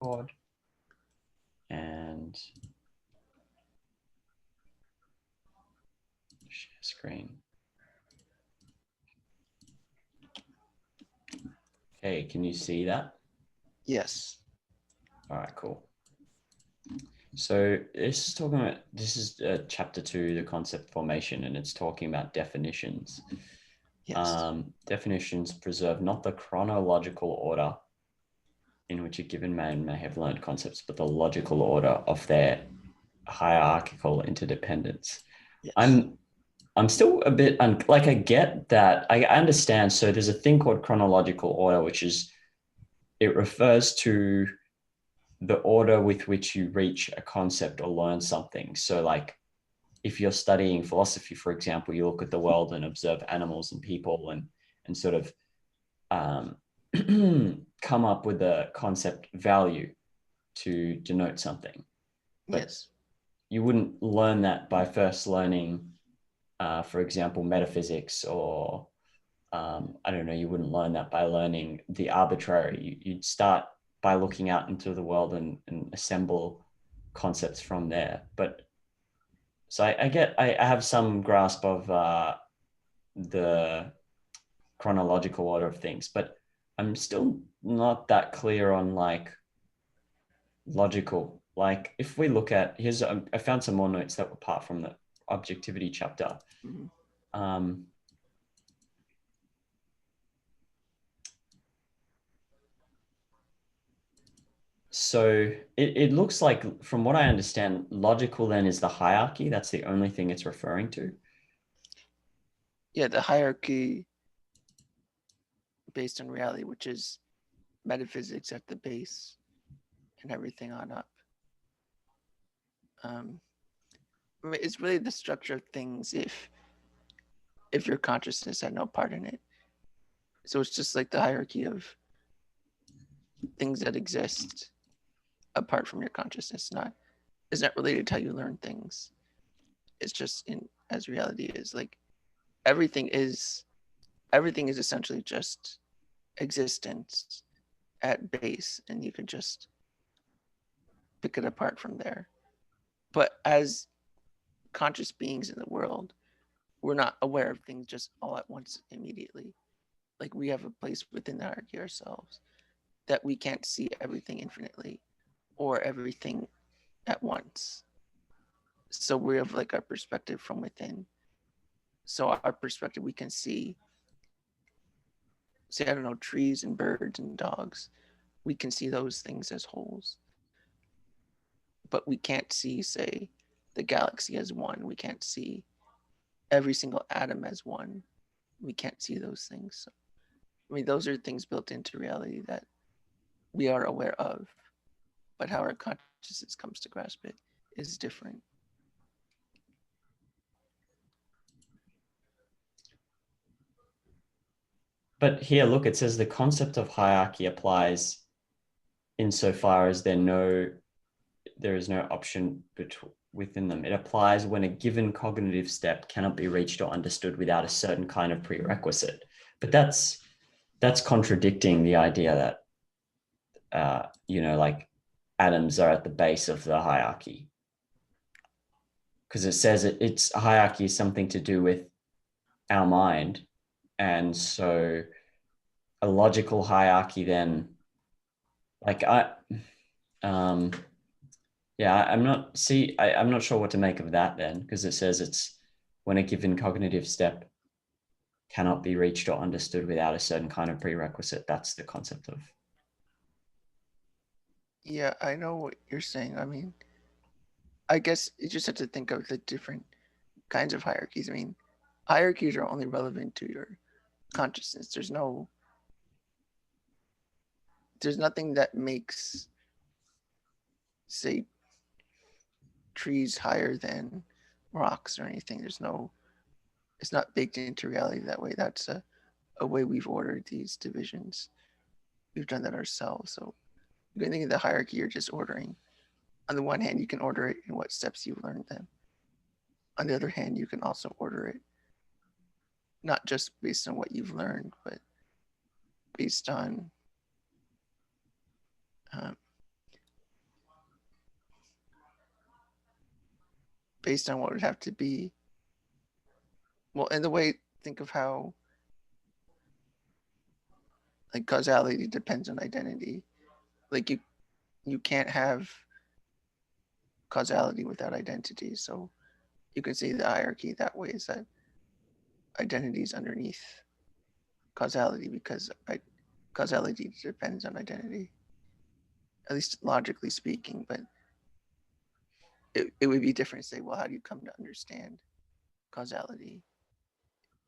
record and share screen. Okay, can you see that? Yes. All right, cool. So this is chapter 2, the concept formation, and it's talking about definitions. Yes. Definitions preserve not the chronological order in which a given man may have learned concepts, but the logical order of their hierarchical interdependence. Yes. I'm still a bit I get that. I understand. So there's a thing called chronological order, which is it refers to the order with which you reach a concept or learn something. So like if you're studying philosophy, for example, you look at the world and observe animals and people and sort of come up with a concept value to denote something. But yes. you wouldn't learn that by first learning, for example, metaphysics or I don't know, you wouldn't learn that by learning the arbitrary. You'd start by looking out into the world and assemble concepts from there. But so I have some grasp of the chronological order of things, but I'm still not that clear on like logical. Like if we look at, I found some more notes that were part from the objectivity chapter. Mm-hmm. So it looks like, from what I understand, logical then is the hierarchy. That's the only thing it's referring to. Yeah, the hierarchy based on reality, which is metaphysics at the base and everything on up. I mean, it's really the structure of things if your consciousness had no part in it. So it's just like the hierarchy of things that exist apart from your consciousness. It's not related to how you learn things. It's just as reality is. Like everything is essentially just existence at base, and you can just pick it apart from there. But as conscious beings in the world, we're not aware of things just all at once immediately. Like we have a place within the hierarchy ourselves that we can't see everything infinitely or everything at once. So we have like our perspective from within. So our perspective, we can see, say, I don't know, trees and birds and dogs. We can see those things as wholes. But we can't see, say, the galaxy as one. We can't see every single atom as one. We can't see those things. So, I mean, those are things built into reality that we are aware of, but how our consciousness comes to grasp it is different. But here, look, it says the concept of hierarchy applies insofar as there is no option within them. It applies when a given cognitive step cannot be reached or understood without a certain kind of prerequisite. But that's contradicting the idea that like atoms are at the base of the hierarchy, because it says its hierarchy is something to do with our mind, and so a logical hierarchy then, like I'm not sure what to make of that then, because it says it's when a given cognitive step cannot be reached or understood without a certain kind of prerequisite. That's the concept of. Yeah, I know what you're saying. I mean, I guess you just have to think of the different kinds of hierarchies. I mean, hierarchies are only relevant to your consciousness. There's nothing that makes, say, trees higher than rocks or anything. It's not baked into reality that way. That's a way we've ordered these divisions. We've done that ourselves. So you can think of the hierarchy you're just ordering. On the one hand, you can order it in what steps you've learned them. On the other hand, you can also order it not just based on what you've learned, but based on based on what would have to be. Well, in the way, think of how like causality depends on identity. Like you can't have causality without identity. So you could say the hierarchy that way is that identity is underneath causality because causality depends on identity, at least logically speaking. But it would be different to say, well, how do you come to understand causality?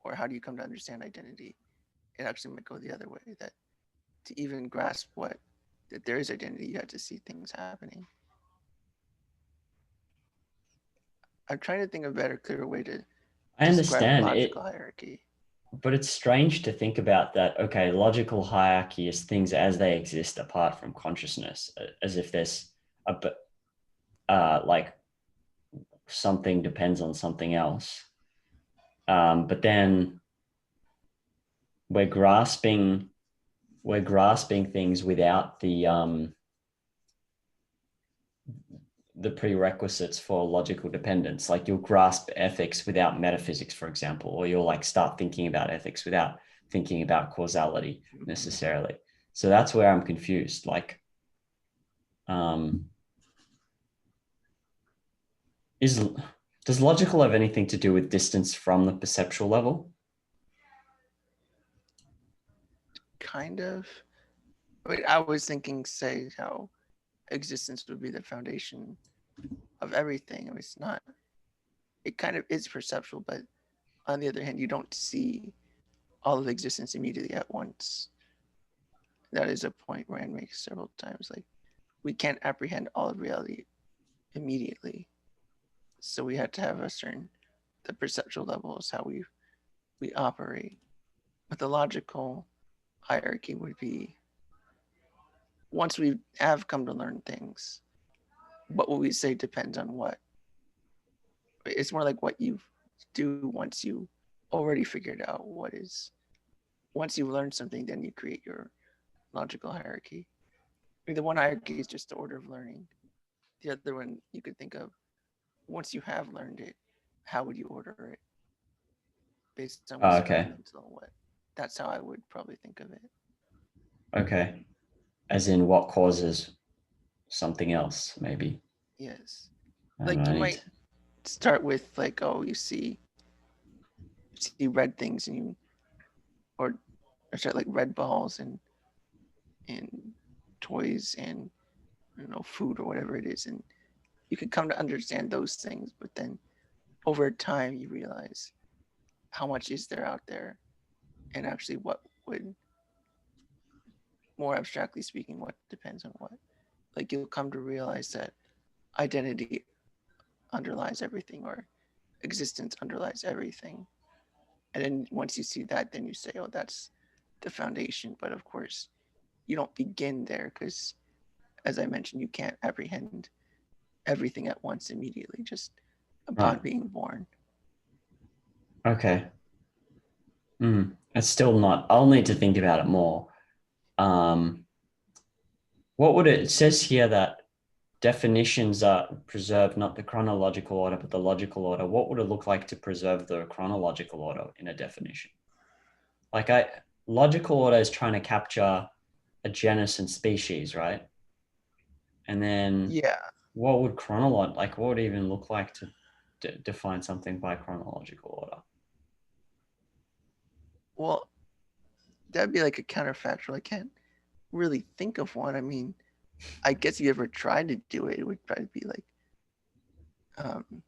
Or how do you come to understand identity? It actually might go the other way, that to even grasp that there is identity, you have to see things happening. I'm trying to think of a better, clearer way to I describe understand it, logical hierarchy. but it's strange to think about that. Okay, logical hierarchy is things as they exist apart from consciousness, as if there's like something depends on something else. But then we're grasping things without the prerequisites for logical dependence. Like you'll grasp ethics without metaphysics, for example, or you'll like start thinking about ethics without thinking about causality necessarily. So that's where I'm confused. Like, does logical have anything to do with distance from the perceptual level? Kind of. I mean, I was thinking, say, how existence would be the foundation of everything. I mean, it's not, it kind of is perceptual, but on the other hand, you don't see all of existence immediately at once. That is a point Rand makes several times. Like, we can't apprehend all of reality immediately. So we have to have the perceptual level is how we operate. But the logical hierarchy would be, once we have come to learn things, what will we say depends on what? It's more like what you do once you already figured out what is. Once you've learned something, then you create your logical hierarchy. I mean, the one hierarchy is just the order of learning. The other one you could think of, once you have learned it, how would you order it? Based on what's Okay. fundamental, what? That's how I would probably think of it. Okay. As in what causes something else, maybe. Yes. And Like I you need might start with like, oh, you see red things and or start like red balls and toys and food or whatever it is, and you can come to understand those things. But then over time, you realize how much is there out there, and actually what would, more abstractly speaking, what depends on what. Like you'll come to realize that identity underlies everything, or existence underlies everything. And then once you see that, then you say, oh, that's the foundation. But of course, you don't begin there because, as I mentioned, you can't apprehend everything at once immediately, just upon right. being born. Okay. It's still not. I'll need to think about it more. What would it says here that definitions are preserved, not the chronological order, but the logical order. What would it look like to preserve the chronological order in a definition? Like logical order is trying to capture a genus and species, right? And then Yeah. what would what would it even look like to define something by chronological order? Well, that'd be like a counterfactual. I can't really think of one. I mean, I guess if you ever tried to do it, it would probably be like, um,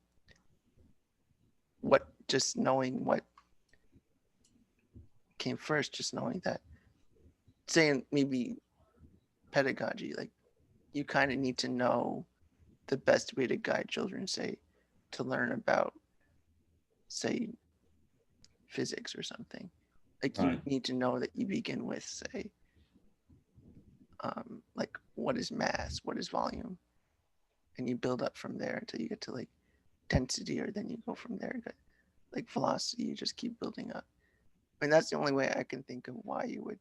just knowing what came first, just knowing that, saying maybe pedagogy, like you kind of need to know the best way to guide children, say, to learn about, say, physics or something. Like you Right. need to know that you begin with, say, like what is mass, what is volume, and you build up from there until you get to like density, or then you go from there to like velocity. You just keep building up. I mean, that's the only way I can think of why you would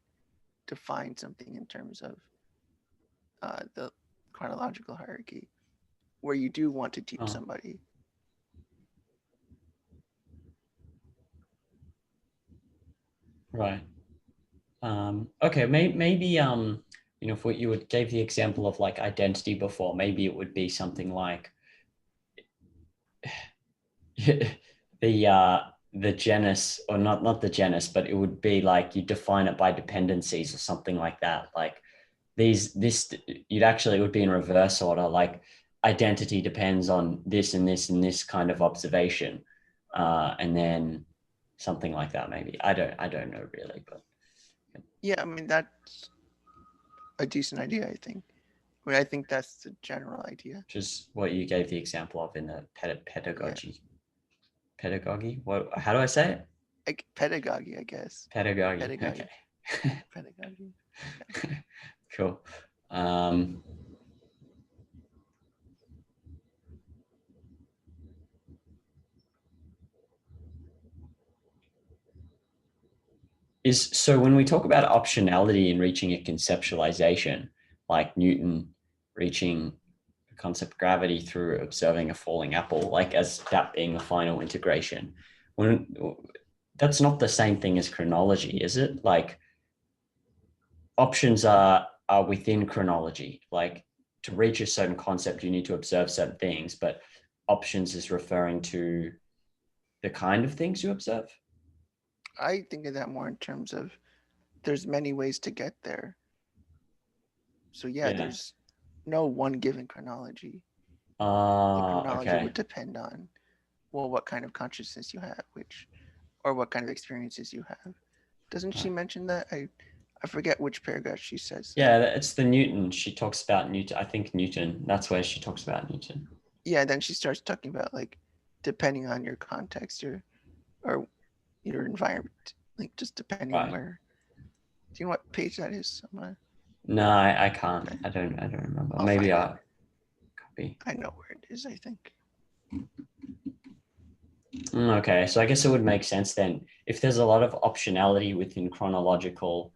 define something in terms of the chronological hierarchy, where you do want to teach Oh, somebody Right. Okay, maybe if what you would gave the example of like identity before, maybe it would be something like the genus, or not the genus, but it would be like you define it by dependencies or something like that. Like this you'd actually, it would be in reverse order, like identity depends on this and this and this kind of observation, and then something like that. Maybe I don't know really, but Yeah, I mean, that's a decent idea, I think. I mean, I think that's the general idea. just what you gave the example of in the Yeah. pedagogy. What? How do I say it? Like pedagogy, I guess. Pedagogy. Pedagogy. Okay. Pedagogy. Cool. So when we talk about optionality in reaching a conceptualization, like Newton reaching the concept of gravity through observing a falling apple, like as that being the final integration, when that's not the same thing as chronology, is it? Like options are within chronology. Like to reach a certain concept, you need to observe certain things, but options is referring to the kind of things you observe. I think of that more in terms of there's many ways to get there. So yeah, Yeah. there's no one given chronology. The chronology Okay. would depend on, well, what kind of consciousness you have, or what kind of experiences you have. Doesn't she mention that? I forget which paragraph she says that. Yeah, it's the Newton. She talks about Newton. I think Newton. That's where she talks about Newton. Yeah, then she starts talking about like depending on your context or your environment, like just depending on Right. where. Do you know what page that is? No, I can't. Okay. I don't remember. I'll Maybe find it. I copy. I know where it is, I think. Okay, so I guess it would make sense then if there's a lot of optionality within chronological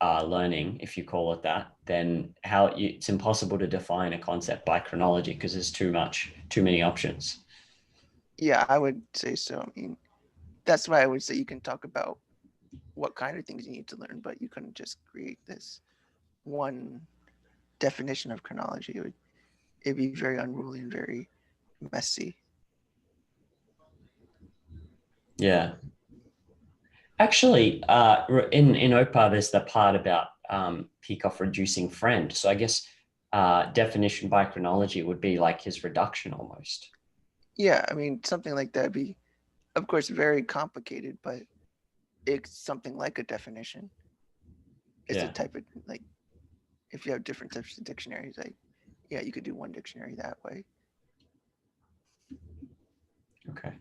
learning, if you call it that, then it's impossible to define a concept by chronology because there's too many options. Yeah, I would say so. I mean, that's why I would say you can talk about what kind of things you need to learn, but you couldn't just create this one definition of chronology. It'd be very unruly and very messy. Yeah. Actually, in OPA, there's the part about Peikoff reducing friend. So I guess definition by chronology would be like his reduction almost. Yeah, I mean, something like that would be, of course, very complicated, but it's something like a definition. It's a Yeah. type of, like, if you have different types of dictionaries, like, yeah, you could do one dictionary that way. Okay.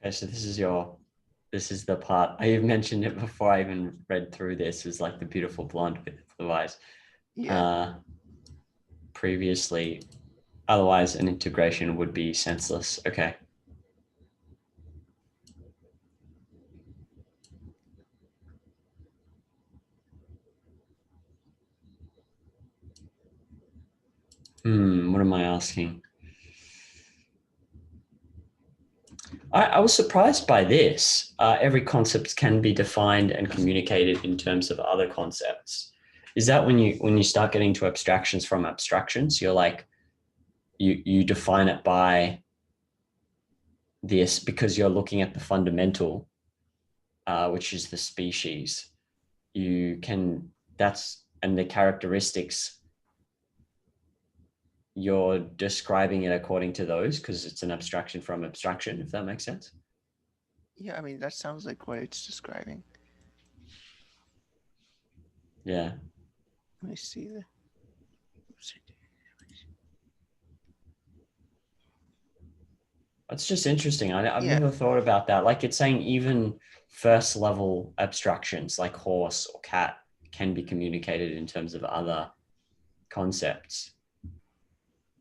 Okay, so this is the part I mentioned it before I even read through this, is like the beautiful blonde with blue eyes. Yeah. Uh, previously, otherwise an integration would be senseless. Okay. What am I asking? I was surprised by this. Every concept can be defined and communicated in terms of other concepts. Is that when you start getting to abstractions from abstractions, you're like you define it by this because you're looking at the fundamental, which is the species. You can and the characteristics, you're describing it according to those because it's an abstraction from abstraction, if that makes sense. Yeah, I mean, that sounds like what it's describing. Yeah. Let me see. That's just interesting. I've Yeah. never thought about that. Like it's saying even first level abstractions like horse or cat can be communicated in terms of other concepts.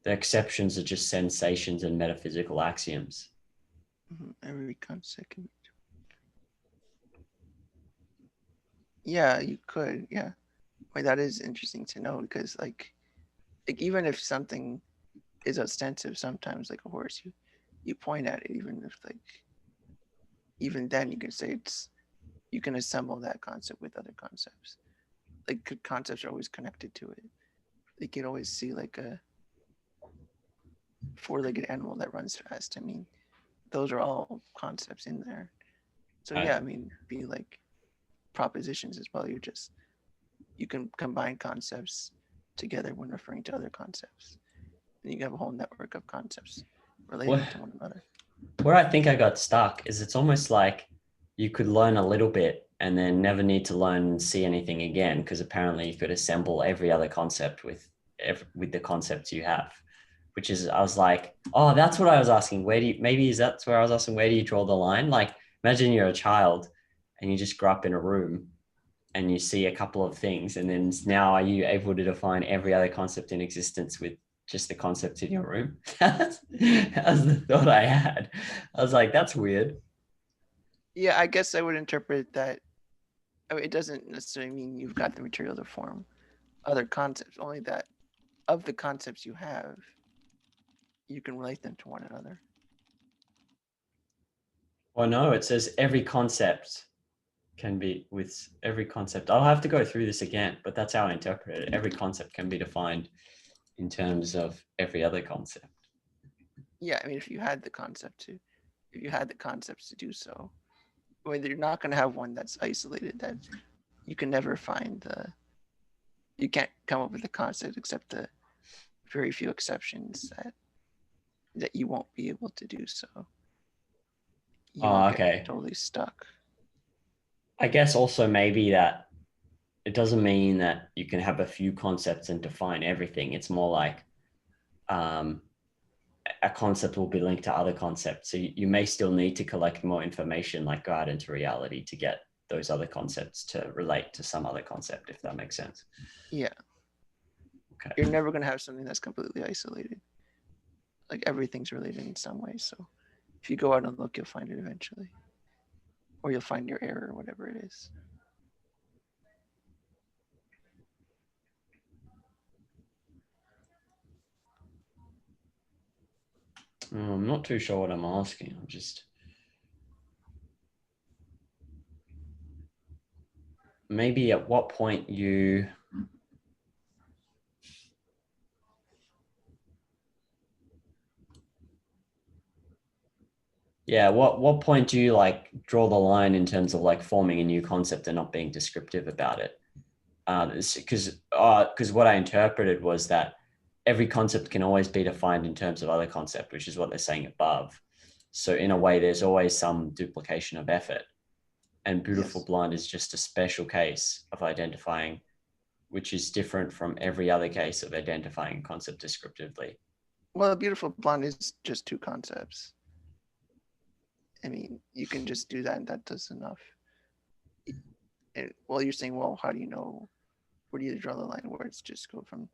The exceptions are just sensations and metaphysical axioms. Every concept can be. Yeah, you could. Yeah. Wait, that is interesting to know because like even if something is ostensive, sometimes like a horse, you point at it, even if like even then you can say you can assemble that concept with other concepts. Like concepts are always connected to it. You can always see like a four-legged animal that runs fast. I mean, those are all concepts in there. So yeah, I mean, be like propositions as well. You can combine concepts together when referring to other concepts. And you have a whole network of concepts relating to one another. Where I think I got stuck is it's almost like you could learn a little bit and then never need to learn and see anything again, because apparently you could assemble every other concept with the concepts you have, which is, I was like, oh, that's what I was asking. That's where I was asking, where do you draw the line? Like, imagine you're a child and you just grow up in a room and you see a couple of things, and then now are you able to define every other concept in existence with just the concept in your room? That was the thought I had. I was like, that's weird. Yeah, I guess I would interpret that. I mean, it doesn't necessarily mean you've got the material to form other concepts, only that of the concepts you have, you can relate them to one another. Well, no, it says every concept can be with every concept. I'll have to go through this again, but that's how I interpret it. Every concept can be defined in terms of every other concept. Yeah, I mean, if you had the concepts to do so, well, you're not going to have one that's isolated. That you can never find you can't come up with a concept except the very few exceptions that you won't be able to do so. You won't get totally stuck. I guess also maybe that it doesn't mean that you can have a few concepts and define everything. It's more like a concept will be linked to other concepts. So you may still need to collect more information, like go out into reality to get those other concepts to relate to some other concept, if that makes sense. Yeah. Okay. You're never going to have something that's completely isolated. Like everything's related in some way. So if you go out and look, you'll find it eventually. Or you'll find your error, or whatever it is. I'm not too sure what I'm asking. I'm just maybe at what point you what point do you like draw the line in terms of like forming a new concept and not being descriptive about it? Because what I interpreted was that every concept can always be defined in terms of other concept, which is what they're saying above. So in a way, there's always some duplication of effort. And beautiful blonde is just a special case of identifying, which is different from every other case of identifying a concept descriptively. Well, beautiful blonde is just two concepts. I mean, you can just do that and that does enough. And, well, you're saying, well, how do you know? Where do you draw the line where it's just go from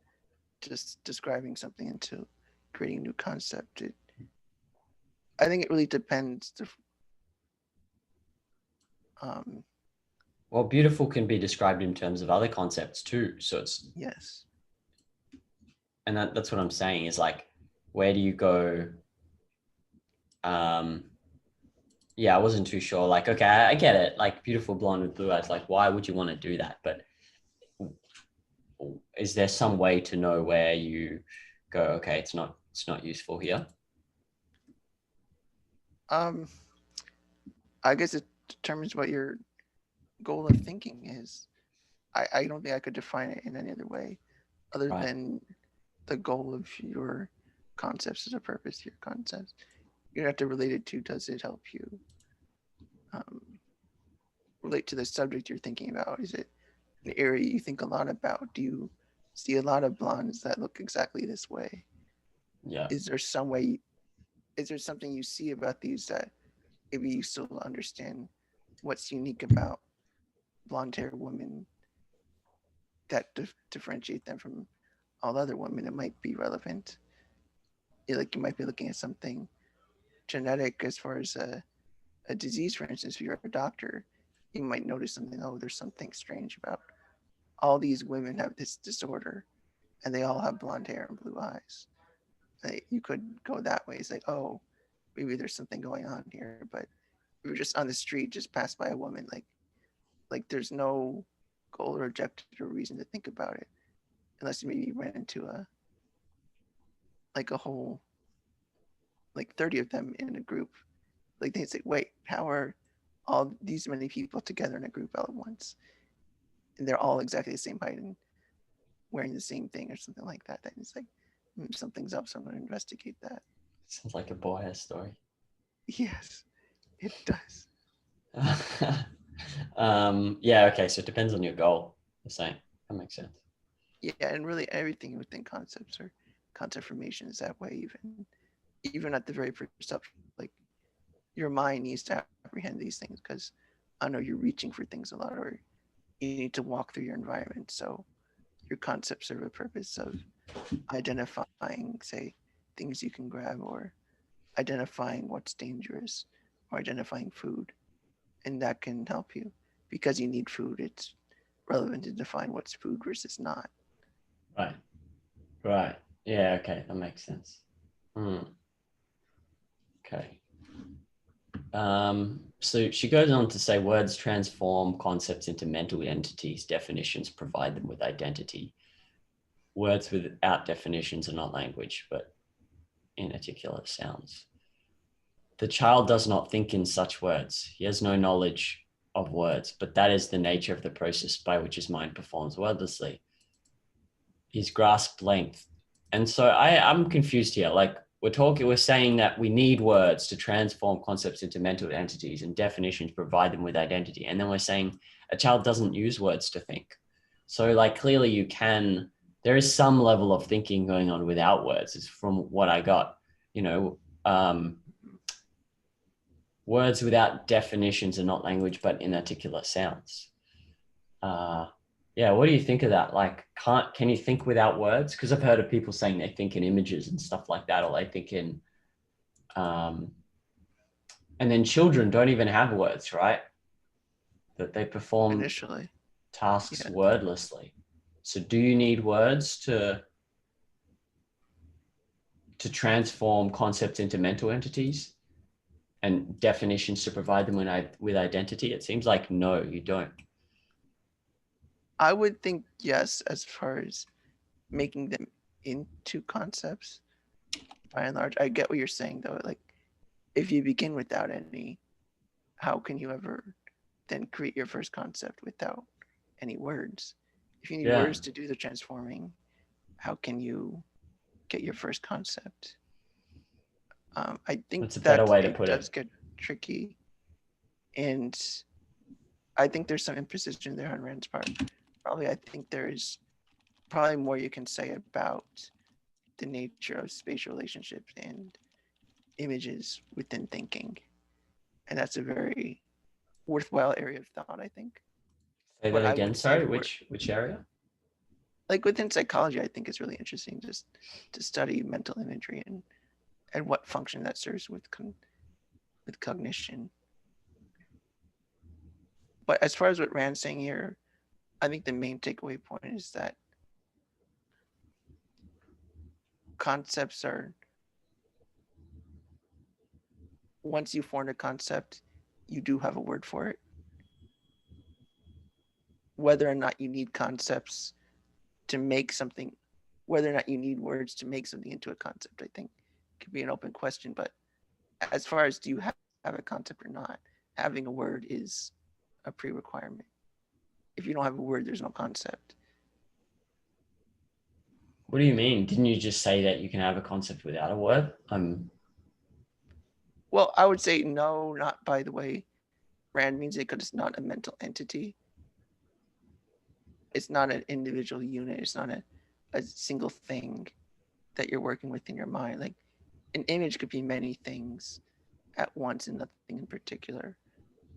just describing something into creating a new concept? I think it really depends. Well, beautiful can be described in terms of other concepts too. So it's yes. And that's what I'm saying is like, where do you go? Yeah, I wasn't too sure. Like, okay, I get it. Like beautiful blonde with blue eyes. Like, why would you want to do that? But is there some way to know where you go, okay, it's not useful here? I guess it determines what your goal of thinking is. I don't think I could define it in any other way other than the goal of your concepts as a purpose, your concepts. You have to relate it to, does it help you relate to the subject you're thinking about? Is it an area you think a lot about? Do you see a lot of blondes that look exactly this way? Yeah. Is there something you see about these that maybe you still understand what's unique about blonde hair women that differentiate them from all other women? It might be relevant. like you might be looking at something genetic as far as a disease, for instance. If you're a doctor, you might notice something. Oh, there's something strange about all these women have this disorder, and they all have blonde hair and blue eyes. You could go that way. It's like, oh, maybe there's something going on here. But if you're just on the street, just passed by a woman, like there's no goal or objective or reason to think about it, unless you maybe ran into a whole 30 of them in a group. Like they say, wait, how are all these many people together in a group all at once? And they're all exactly the same height and wearing the same thing or something like that. Then it's like, something's up, so I'm going to investigate that. Sounds like a boy story. Yes, it does. Yeah, okay, so it depends on your goal, you're saying. That makes sense. Yeah, and really everything within concepts or concept formation is that way, even at the very first up, like your mind needs to apprehend these things because I know you're reaching for things a lot, or you need to walk through your environment. So your concepts serve a purpose of identifying, say, things you can grab, or identifying what's dangerous, or identifying food. And that can help you because you need food. It's relevant to define what's food versus not. Right. Yeah, okay, that makes sense. Okay. So she goes on to say words transform concepts into mental entities. Definitions provide them with identity. Words without definitions are not language, but inarticulate sounds. The child does not think in such words. He has no knowledge of words, but that is the nature of the process by which his mind performs wordlessly. His grasp length. And so I'm confused here. Like we're saying that we need words to transform concepts into mental entities and definitions provide them with identity. And then we're saying a child doesn't use words to think. So like clearly there is some level of thinking going on without words. It's from what I got, words without definitions are not language, but inarticulate sounds. Yeah, what do you think of that? Like, can you think without words? Because I've heard of people saying they think in images and stuff like that, or they think in, and then children don't even have words, right? That they perform Initially, tasks yeah. wordlessly. So do you need words to transform concepts into mental entities and definitions to provide them with identity? It seems like no, you don't. I would think yes, as far as making them into concepts. By and large, I get what you're saying though. Like, if you begin without any, how can you ever then create your first concept without any words? If you need Yeah. words to do the transforming, how can you get your first concept? I think That's a better way to it put does it. get tricky, and I think there's some imprecision there on Rand's part. I think there's probably more you can say about the nature of spatial relationships and images within thinking. And that's a very worthwhile area of thought, I think. Say But that I again. would say Sorry, for which area? like within psychology, I think it's really interesting just to study mental imagery and what function that serves with cognition. But as far as what Rand's saying here, I think the main takeaway point is that concepts are, once you form a concept, you do have a word for it. Whether or not you need concepts to make something, whether or not you need words to make something into a concept, I think could be an open question. But as far as do you have a concept or not, having a word is a pre-requirement. If you don't have a word, there's no concept. What do you mean? Didn't you just say that you can have a concept without a word? Well, I would say no, not by the way Rand means it, because it's not a mental entity. It's not an individual unit. It's not a single thing that you're working with in your mind. Like an image could be many things at once and nothing in particular,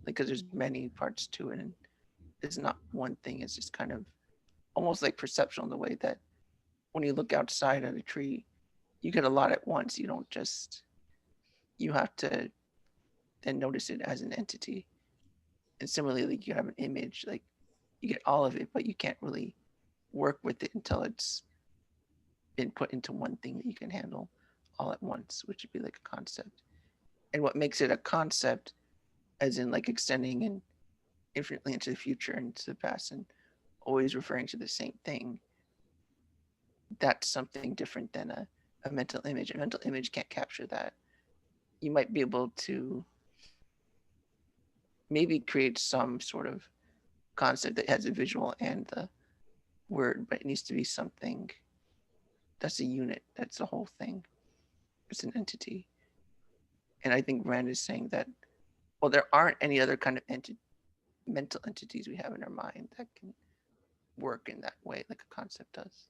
because there's many parts to it, and it's not one thing. It's just kind of almost like perceptual in the way that when you look outside at a tree, you get a lot at once. You don't just, you have to then notice it as an entity. And similarly, like you have an image, like you get all of it, but you can't really work with it until it's been put into one thing that you can handle all at once, which would be like a concept. And what makes it a concept, as in like extending and infinitely into the future and to the past and always referring to the same thing, that's something different than a mental image. A mental image can't capture that. You might be able to maybe create some sort of concept that has a visual and the word, but it needs to be something that's a unit, that's the whole thing. It's an entity. And I think Rand is saying that, well, there aren't any other kind of mental entities we have in our mind that can work in that way like a concept does.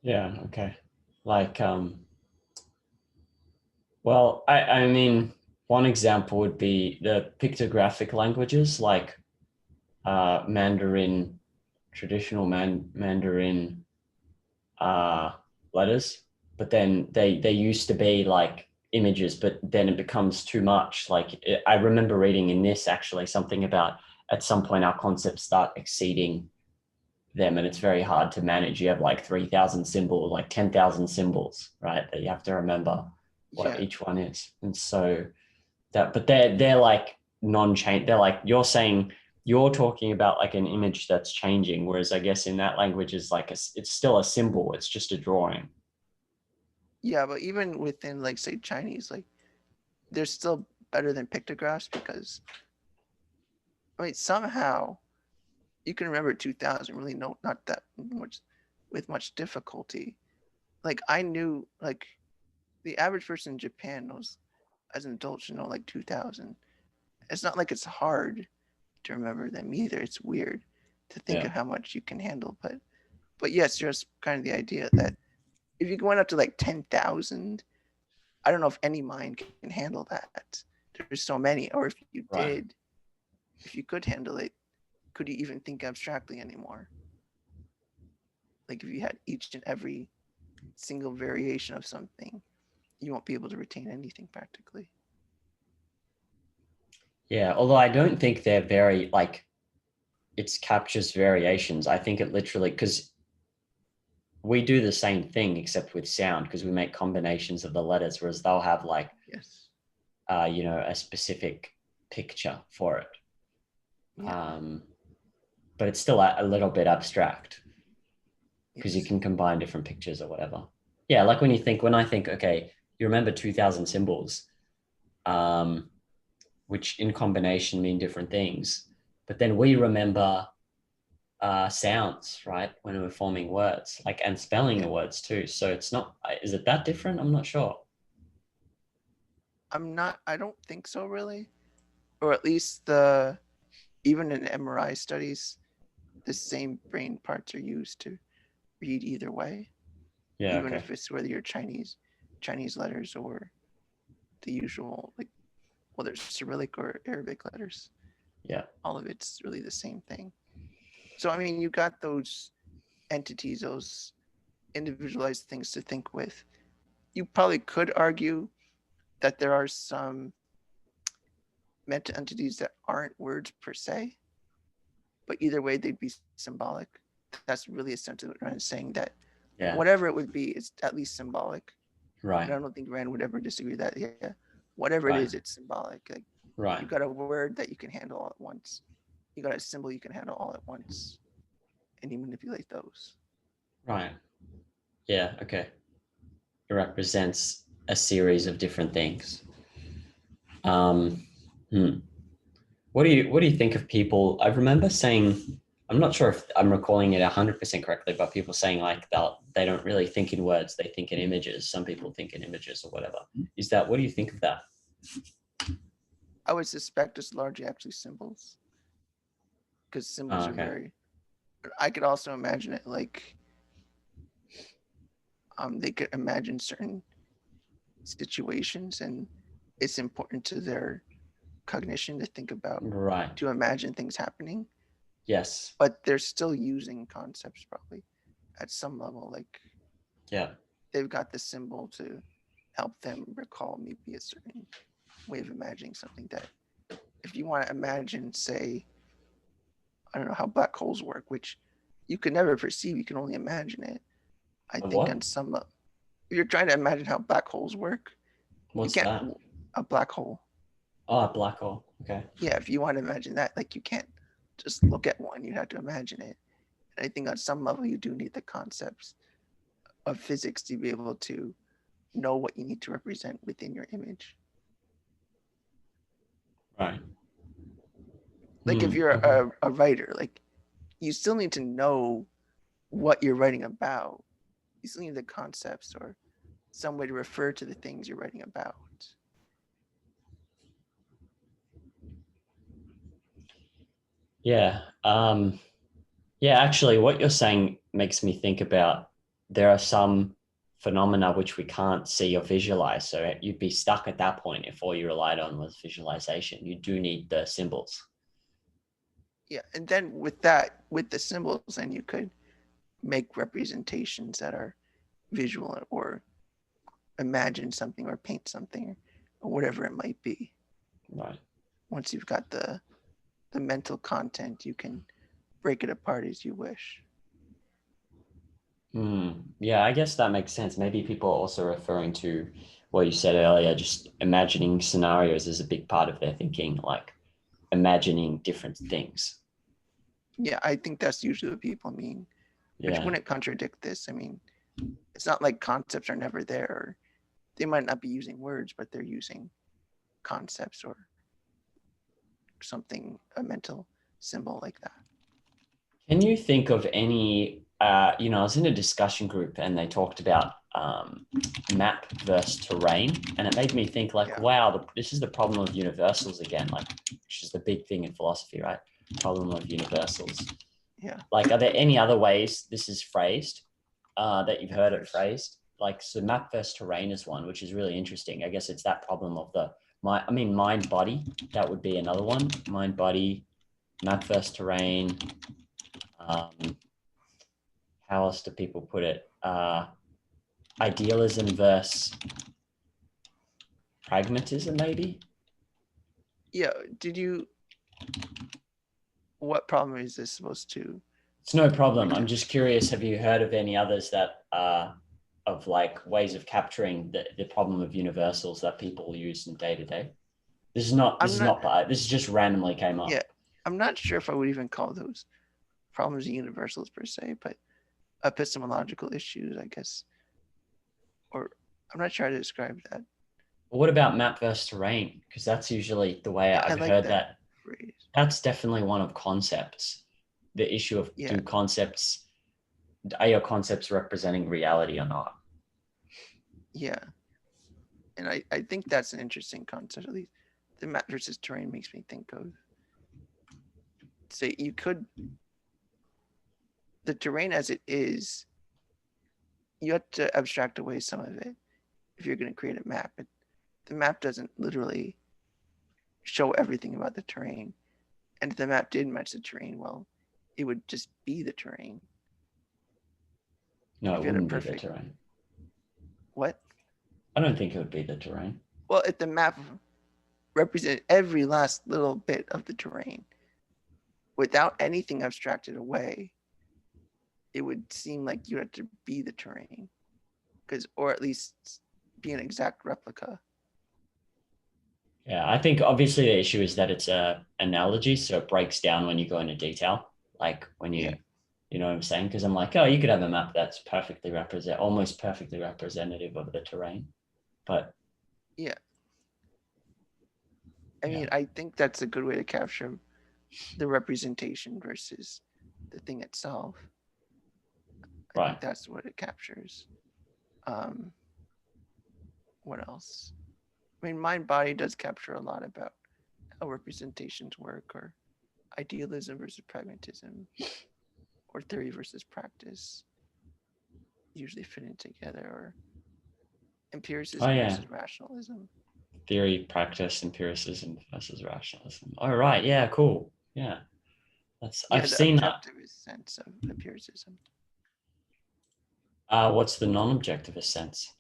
Yeah, okay. Like, well, I mean, one example would be the pictographic languages like Mandarin, traditional Mandarin letters, but then they used to be like images, but then it becomes too much. Like I remember reading in this actually something about at some point our concepts start exceeding them and it's very hard to manage. You have like 3,000 symbols, like 10,000 symbols, right? That you have to remember what each one is. And so that, but they're like non-change. They're like, you're talking about like an image that's changing. Whereas I guess in that language is like, it's still a symbol. It's just a drawing. Yeah, but even within like say Chinese, like they're still better than pictographs because I mean somehow you can remember 2000 really not that much with much difficulty. Like I knew like the average person in Japan knows as an adult should know like 2000. It's not like it's hard to remember them either. It's weird to think of how much you can handle, but yes, just kind of the idea that if you went up to like 10,000, I don't know if any mind can handle that. There's so many, or if you did, if you could handle it, could you even think abstractly anymore? Like if you had each and every single variation of something, you won't be able to retain anything practically. Yeah, although I don't think they're very like it captures variations. I think it literally because we do the same thing except with sound because we make combinations of the letters, whereas they'll have like yes, a specific picture for it. yeah. But it's still a little bit abstract because you Yes. can combine different pictures or whatever. Yeah, like when I think, okay, you remember 2,000 symbols, which in combination mean different things. But then we remember sounds, right? When we're forming words, like and spelling the words too. So it's not, is it that different? I'm not sure. I don't think so really. Or at least even in MRI studies, the same brain parts are used to read either way. Yeah, Even okay. if it's whether you're Chinese letters or the usual like whether it's Cyrillic or Arabic letters. Yeah. All of it's really the same thing. So I mean you got those entities, those individualized things to think with. You probably could argue that there are some meta entities that aren't words per se, but either way they'd be symbolic. That's really essentially what Rand is saying, that Yeah. whatever it would be, it's at least symbolic. Right. And I don't think Rand would ever disagree with that. Yeah, whatever it is, it's symbolic. Like Right. you got a word that you can handle all at once. You got a symbol you can handle all at once, and you manipulate those. Right. Yeah. Okay. It represents a series of different things. Um, hmm. What do you think of people? I remember saying, I'm not sure if I'm recalling it 100% correctly, but people saying like they don't really think in words, they think in images. Some people think in images or whatever. Is that, what do you think of that? I would suspect it's largely actually symbols, because symbols are Okay. very. I could also imagine it like they could imagine certain situations, and it's important to their cognition to think about, Right. to imagine things happening, Yes. but they're still using concepts probably at some level. Like Yeah. they've got the symbol to help them recall maybe a certain way of imagining something. That if you want to imagine, say, I don't know how black holes work, which you can never perceive, you can only imagine it. I think What? on some, if you're trying to imagine how black holes work, you What's can't, that? a black hole. Oh, a black hole. Okay. Yeah, if you want to imagine that, like you can't just look at one, you have to imagine it. And I think on some level you do need the concepts of physics to be able to know what you need to represent within your image. Right. Like if you're a writer, like you still need to know what you're writing about. You still need the concepts or some way to refer to the things you're writing about. Yeah. Yeah, actually, what you're saying makes me think about there are some phenomena which we can't see or visualize. So you'd be stuck at that point if all you relied on was visualization. You do need the symbols. Yeah, and then with that, with the symbols, then you could make representations that are visual or imagine something or paint something or whatever it might be. Right. Once you've got the mental content, you can break it apart as you wish. Yeah, I guess that makes sense. Maybe people are also referring to what you said earlier, just imagining scenarios is a big part of their thinking, like imagining different things. Yeah, I think that's usually what people mean, which Yeah. wouldn't contradict this. I mean, it's not like concepts are never there. Or they might not be using words, but they're using concepts or something, a mental symbol like that. Can you think of any, I was in a discussion group and they talked about map versus terrain. And it made me think like, Yeah. wow, this is the problem of universals again, like, which is the big thing in philosophy, right? Problem of universals. Yeah. Like, are there any other ways this is phrased that you've heard it phrased? Like, so map versus terrain is one, which is really interesting. I guess it's that problem of mind body. That would be another one. Mind body, map versus terrain. How else do people put it? Idealism versus pragmatism, maybe? Yeah. What problem is this supposed to? It's no problem. I'm just curious. Have you heard of any others that of like ways of capturing the problem of universals that people use in day to day? This is just randomly came up. Yeah. I'm not sure if I would even call those problems universals per se, but epistemological issues, I guess. Or I'm not sure how to describe that. But what about map versus terrain? Because that's usually the way Yeah, I I've like heard that that. phrase. That's definitely one of concepts. The issue of Yeah. are your concepts representing reality or not? Yeah. And I think that's an interesting concept. At least the map versus terrain makes me think of, say, the terrain as it is, you have to abstract away some of it if you're going to create a map. The map doesn't literally show everything about the terrain. And if the map did match the terrain, well, it would just be the terrain. No, If it you had a wouldn't be the perfect terrain. what? I don't think it would be the terrain. Well, if the map represented every last little bit of the terrain without anything abstracted away, it would seem like you had to be the terrain, or at least be an exact replica. Yeah, I think obviously the issue is that it's a analogy, so it breaks down when you go into detail. Like when Yeah. you know what I'm saying? Because I'm like, oh, you could have a map that's almost perfectly representative of the terrain, but Yeah. I mean, I think that's a good way to capture the representation versus the thing itself. I think that's what it captures. What else? I mean, mind body does capture a lot about how representations work, or idealism versus pragmatism, or theory versus practice usually fitting together, or empiricism versus rationalism. Theory, practice, empiricism versus rationalism. All right, yeah, cool. Yeah, I've The seen that. objective sense of empiricism. What's the non-objectivist sense?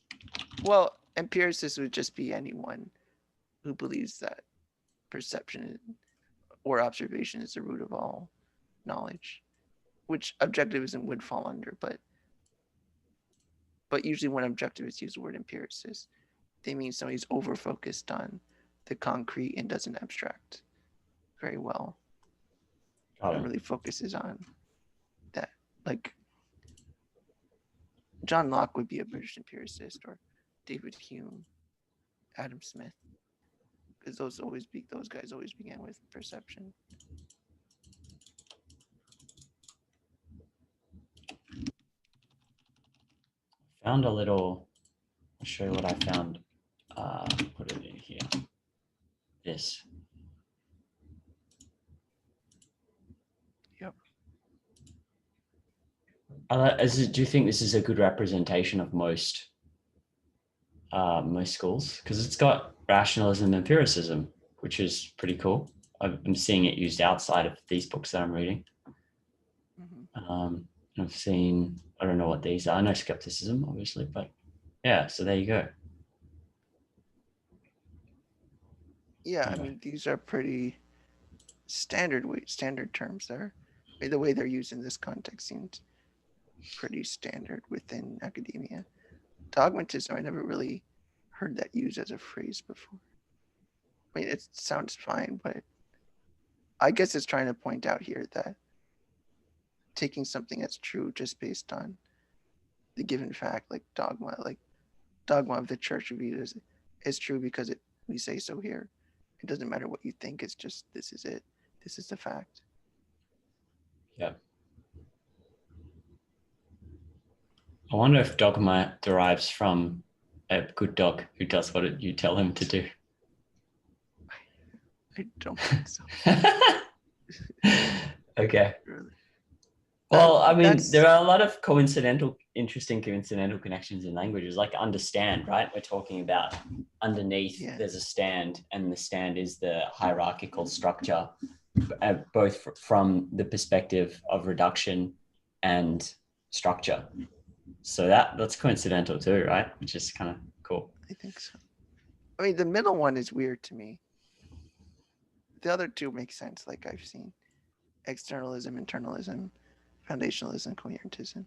Well, empiricist would just be anyone who believes that perception or observation is the root of all knowledge, which objectivism would fall under. But usually when objectivists use the word empiricist, they mean somebody's over-focused on the concrete and doesn't abstract very well. And really focuses on that. Like John Locke would be a British empiricist, or David Hume, Adam Smith, because those guys always began with perception. Found a little. I'll show you what I found. Put it in here. This. Yep. Do you think this is a good representation of most schools? Because it's got rationalism and empiricism, which is pretty cool. I'm seeing it used outside of these books that I'm reading. Mm-hmm. I've seen, I don't know what these are. I know skepticism, obviously, but yeah, so there you go. Yeah, I mean, these are pretty standard terms there. I mean, the way they're used in this context seems pretty standard within academia. Dogmatism, I never really heard that used as a phrase before. I mean, it sounds fine, but I guess it's trying to point out here that taking something that's true just based on the given fact, like dogma of the church view is true because we say so here. It doesn't matter what you think, it's just this is it. This is the fact. Yeah. I wonder if dogma derives from a good dog who does what you tell him to do. I don't think so. Okay. Well, I mean, there are a lot of interesting coincidental connections in languages, like understand, right? We're talking about underneath, there's a stand, and the stand is the hierarchical structure, both from the perspective of reduction and structure. So that's coincidental too, right? Which is kind of cool. I think so. I mean, the middle one is weird to me. The other two make sense, like I've seen. Externalism, internalism, foundationalism, coherentism.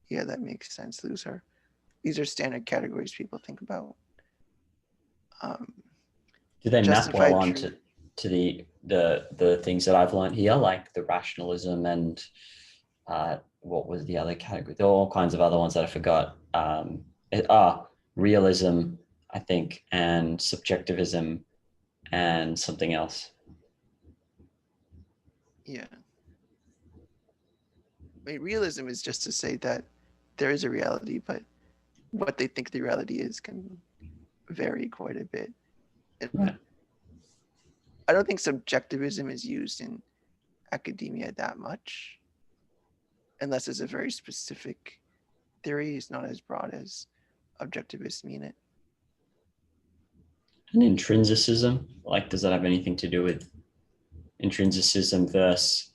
Yeah, that makes sense. These are standard categories people think about. Do they map well onto the things that I've learned here, like the rationalism and what was the other category? There were all kinds of other ones that I forgot. Realism, I think, and subjectivism, and something else. Yeah. I mean, realism is just to say that there is a reality, but what they think the reality is can vary quite a bit. Right. I don't think subjectivism is used in academia that much, unless it's a very specific theory. It's not as broad as objectivists mean it. And intrinsicism, like, does that have anything to do with intrinsicism versus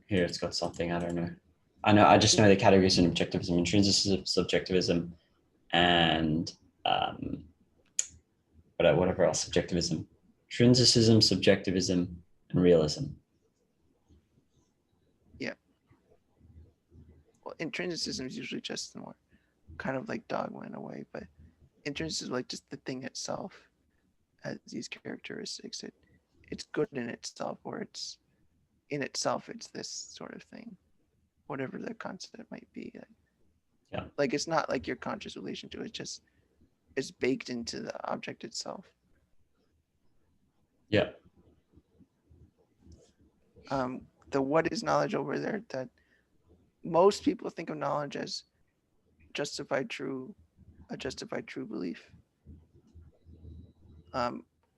here it's got something, I don't know. I just know the categories in objectivism, intrinsicism, subjectivism, and whatever else, subjectivism. Intrinsicism, subjectivism, and realism. Yeah. Well, intrinsicism is usually just more kind of like dogma in a way, but intrinsicism is like just the thing itself has these characteristics. It's good in itself, or it's in itself, it's this sort of thing, whatever the concept might be. Yeah. Like, it's not like your conscious relation to it, it's baked into the object itself. Yeah. The what is knowledge over there, that most people think of knowledge as a justified true belief. But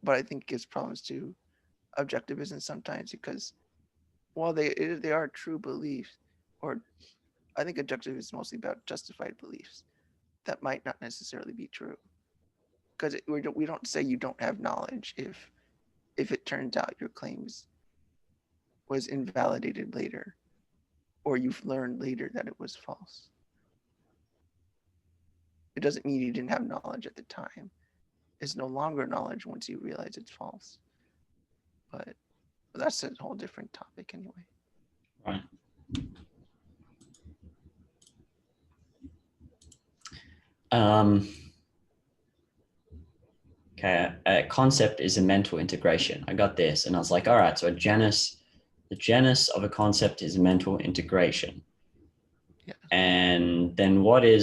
I think it gives problems to objectivism sometimes, because while they are true beliefs, or I think objectivism is mostly about justified beliefs that might not necessarily be true. Because we don't say you don't have knowledge if it turns out your claims was invalidated later. or you've learned later that it was false. It doesn't mean you didn't have knowledge at the time. It's no longer knowledge once you realize it's false. But that's a whole different topic anyway. Right. Okay, a concept is a mental integration. I got this, and I was like, all right, so the genus of a concept is a mental integration. Yeah. And then what are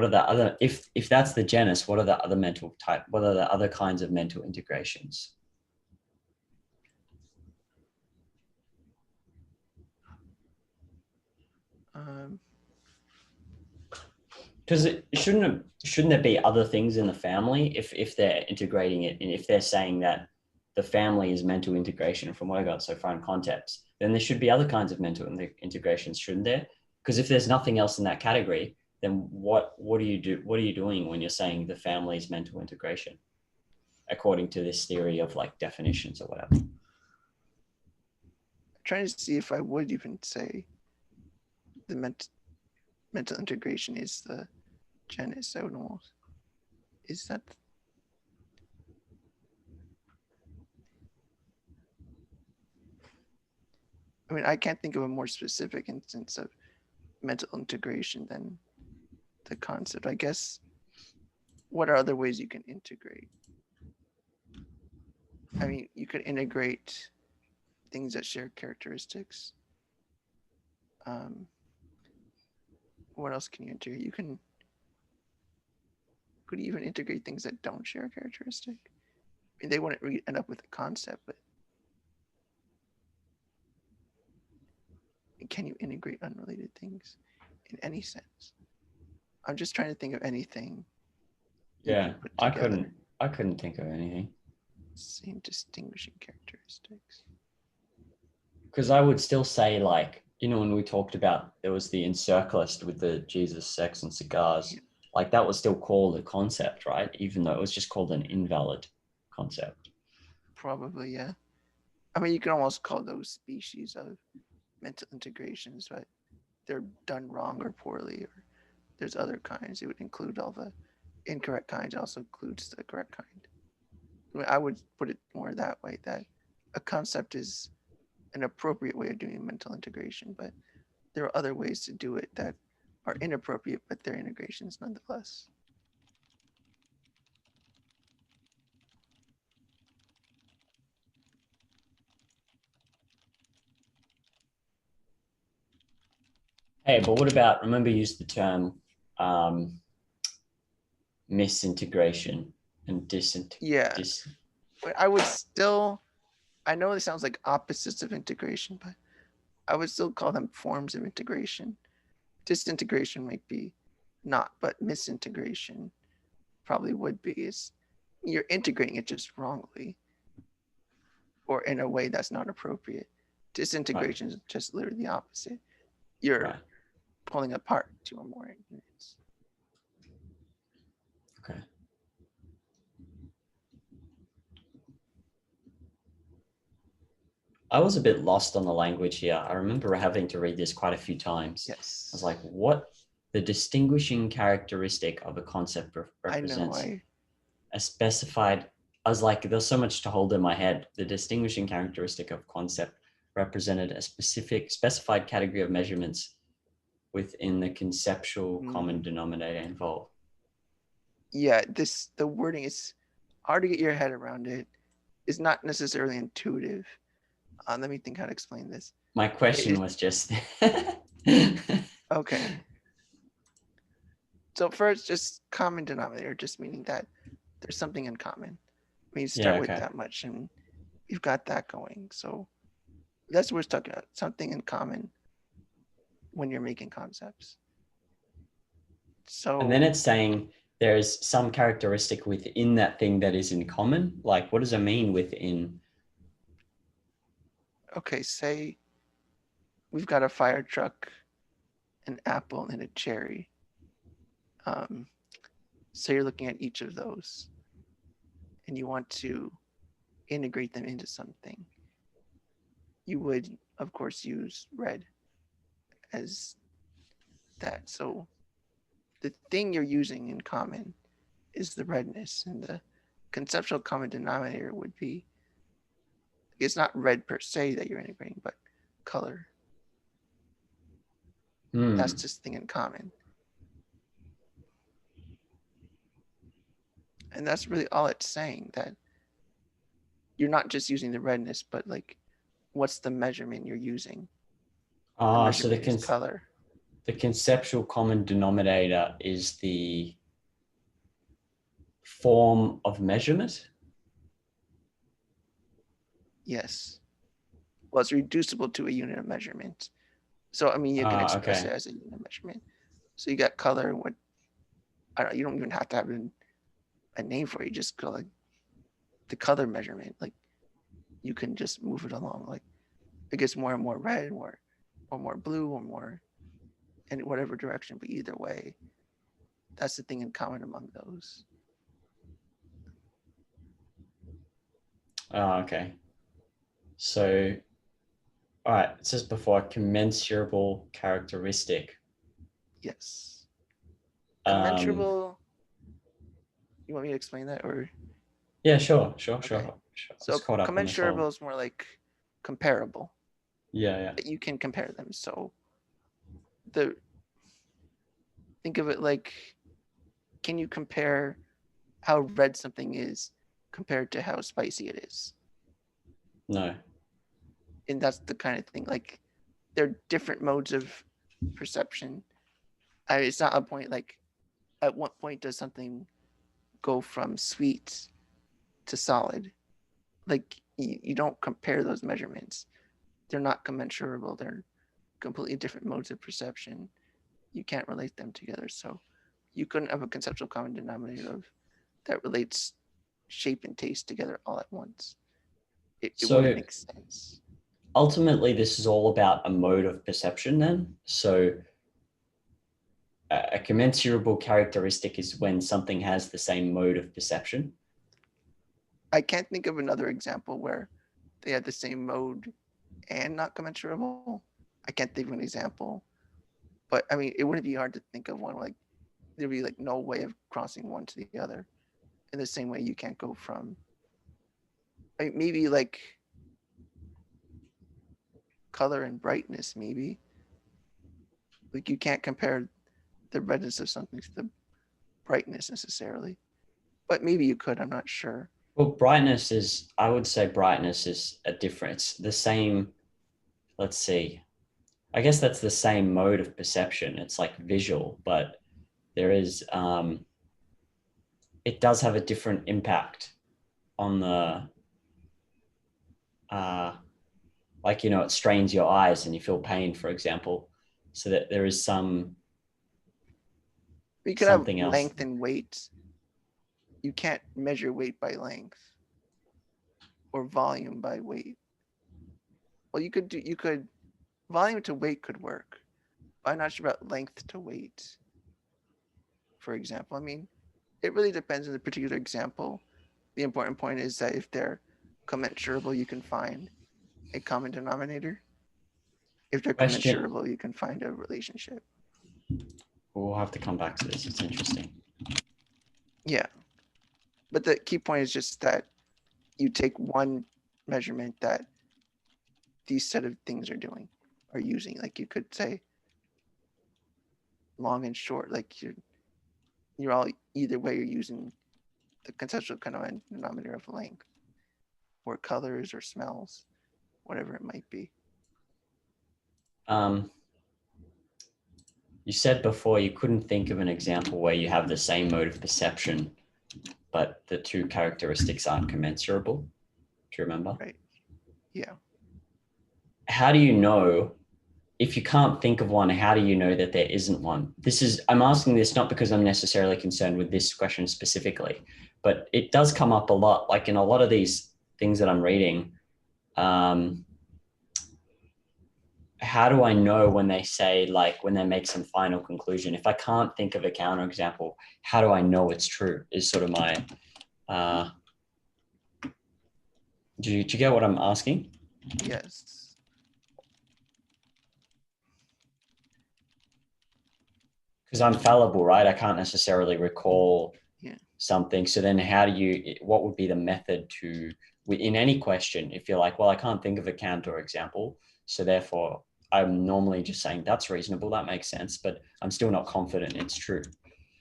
the other, if that's the genus, what are the other what are the other kinds of mental integrations? Because shouldn't there be other things in the family if they're integrating it, and if they're saying that the family is mental integration from what I got so far in concepts, then there should be other kinds of mental integrations, shouldn't there? Because if there's nothing else in that category, then what do you do? What are you doing when you're saying the family is mental integration, according to this theory of like definitions or whatever? I'm trying to see if I would even say the mental integration is the genus. I would almost, is that? I mean, I can't think of a more specific instance of mental integration than the concept. I guess, what are other ways you can integrate? I mean, you could integrate things that share characteristics. What else can you integrate? Could you even integrate things that don't share a characteristic? I mean, they wouldn't end up with a concept, but can you integrate unrelated things in any sense? I'm just trying to think of anything. Yeah, I couldn't think of anything. Same distinguishing characteristics. Because I would still say, like, you know, when we talked about there was the encirclist with the Jesus, sex, and cigars, yeah. Like that was still called a concept, right? Even though it was just called an invalid concept. Probably, yeah. I mean, you can almost call those species of mental integrations, but they're done wrong or poorly, or there's other kinds. It would include all the incorrect kinds, also includes the correct kind. I mean, I would put it more that way, that a concept is an appropriate way of doing mental integration, but there are other ways to do it that are inappropriate, but they're integrations nonetheless. Hey, but what about, remember you used the term misintegration and disintegration. Yeah, but I would still, I know it sounds like opposites of integration, but I would still call them forms of integration. Disintegration might be not, but misintegration probably would be. Is you're integrating it just wrongly or in a way that's not appropriate. Disintegration is just literally the opposite. You're pulling apart two or more units. Okay. I was a bit lost on the language here. I remember having to read this quite a few times. Yes. I was like, what? The distinguishing characteristic of a concept represents a specified, I was like, there's so much to hold in my head. The distinguishing characteristic of concept represented a specified category of measurements within the conceptual common denominator involved. Yeah, the wording is hard to get your head around it. It's not necessarily intuitive. Let me think how to explain this. My question was just okay. So first, just common denominator, just meaning that there's something in common. I mean, you start with that much and you've got that going. So that's what we're talking about, something in common when you're making concepts. So, and then it's saying there's some characteristic within that thing that is in common. Like, what does it mean within? Okay, say we've got a fire truck, an apple, and a cherry. So you're looking at each of those and you want to integrate them into something. You would, of course, use red as that. So the thing you're using in common is the redness, and the conceptual common denominator would be, it's not red per se that you're integrating, but color. That's just thing in common. And that's really all it's saying, that you're not just using the redness, but like, what's the measurement you're using? So is color. The conceptual common denominator is the form of measurement? Yes. Well, it's reducible to a unit of measurement. So, I mean, you can express it as a unit of measurement. So you got color, what, I don't know, you don't even have to have a name for it. You just go like the color measurement. Like, you can just move it along. Like, it gets more and more red, or more blue, or more in whatever direction. But either way, that's the thing in common among those. Okay. So, all right, it says before, commensurable characteristic. Yes. Commensurable. You want me to explain that, or? Yeah, sure. Okay. So commensurable is more like comparable. Yeah. You can compare them. So think of it like, can you compare how red something is compared to how spicy it is? No. And that's the kind of thing, like, they're different modes of perception. It's not a point like, at what point does something go from sweet to solid? Like, you don't compare those measurements. They're not commensurable. They're completely different modes of perception. You can't relate them together. So you couldn't have a conceptual common denominator that relates shape and taste together all at once. It wouldn't make sense. Ultimately, this is all about a mode of perception then. So a commensurable characteristic is when something has the same mode of perception. I can't think of another example where they had the same mode and not commensurable. I can't think of an example. But I mean, it wouldn't be hard to think of one. Like, there'd be like no way of crossing one to the other. In the same way you can't go from, I mean, maybe like color and brightness, maybe. Like, you can't compare the redness of something to the brightness necessarily. But maybe you could, I'm not sure. Well, I would say brightness is a different, it's the same, let's see. I guess that's the same mode of perception. It's like visual, but there is, it does have a different impact on the, like, it strains your eyes and you feel pain, for example. So that there is some. You could have length and weight. You can't measure weight by length or volume by weight. Well, you could volume to weight could work. But I'm not sure about length to weight, for example. I mean, it really depends on the particular example. The important point is that if they're commensurable, you can find a common denominator. If they're commensurable, you can find a relationship. We'll have to come back to this. It's interesting. Yeah. But the key point is just that you take one measurement that these set of things are using. Like, you could say long and short, like you're all, either way, you're using the conceptual kind of denominator of length, or colors, or smells, whatever it might be. You said before you couldn't think of an example where you have the same mode of perception, but the two characteristics aren't commensurable. Do you remember? Right. Yeah. How do you know, if you can't think of one, how do you know that there isn't one? I'm asking this not because I'm necessarily concerned with this question specifically, but it does come up a lot. Like, in a lot of these things that I'm reading, how do I know when they say, like, when they make some final conclusion? If I can't think of a counterexample, how do I know it's true? Is sort of my, do you get what I'm asking? Yes. because I'm fallible, right? I can't necessarily recall Yeah. something. So then what would be the method to, in any question, if you're like, well, I can't think of a counter example, so therefore I'm normally just saying that's reasonable, that makes sense, but I'm still not confident it's true.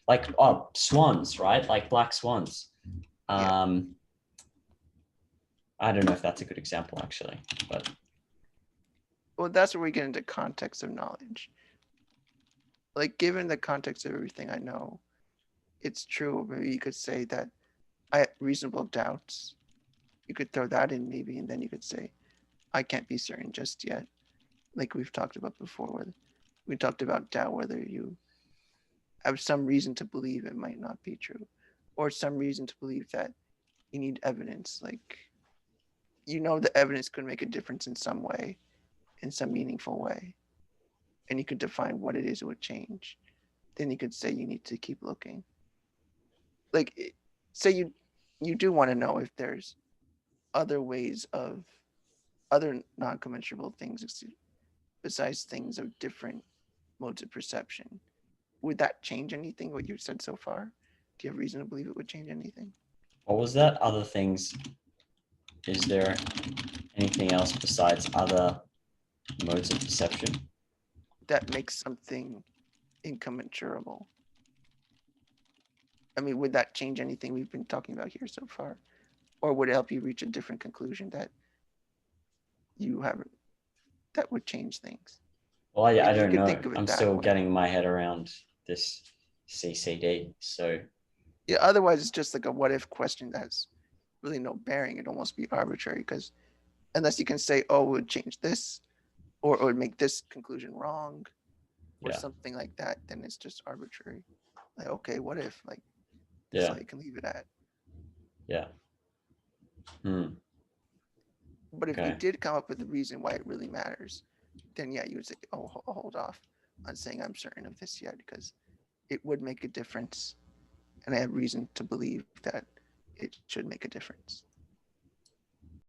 Like, oh, swans, right? Like black swans. Yeah. I don't know if that's a good example actually, but Well, that's where we get into context of knowledge. Like, given the context of everything I know, it's true. Maybe you could say that I have reasonable doubts. You could throw that in maybe, and then you could say, I can't be certain just yet. Like we've talked about before, where we talked about doubt, whether you have some reason to believe it might not be true, or some reason to believe that you need evidence. Like, you know, the evidence could make a difference in some way, in some meaningful way, and you could define what it is it would change. Then you could say you need to keep looking. Like, say you do want to know if there's other ways of other non-commensurable things besides things of different modes of perception. Would that change anything, what you've said so far? Do you have reason to believe it would change anything? what was that? Other things? Is there anything else besides other modes of perception? That makes something incommensurable. I mean, would that change anything we've been talking about here so far? Or would it help you reach a different conclusion that you haven't, that would change things? Well, I You don't could know. think of it I'm that still way. getting my head around this CCD. So Yeah, otherwise it's just like a what if question that has really no bearing. It'd almost be arbitrary because unless you can say, oh, it would change this, or it would make this conclusion wrong, or yeah, something like that, then it's just arbitrary. Like, okay, what if? Like, this is yeah, all you can leave it at. yeah. Hmm. But if you Okay. did come up with a reason why it really matters, then yeah, you would say, oh, hold off on saying I'm certain of this yet, because it would make a difference. And I have reason to believe that it should make a difference.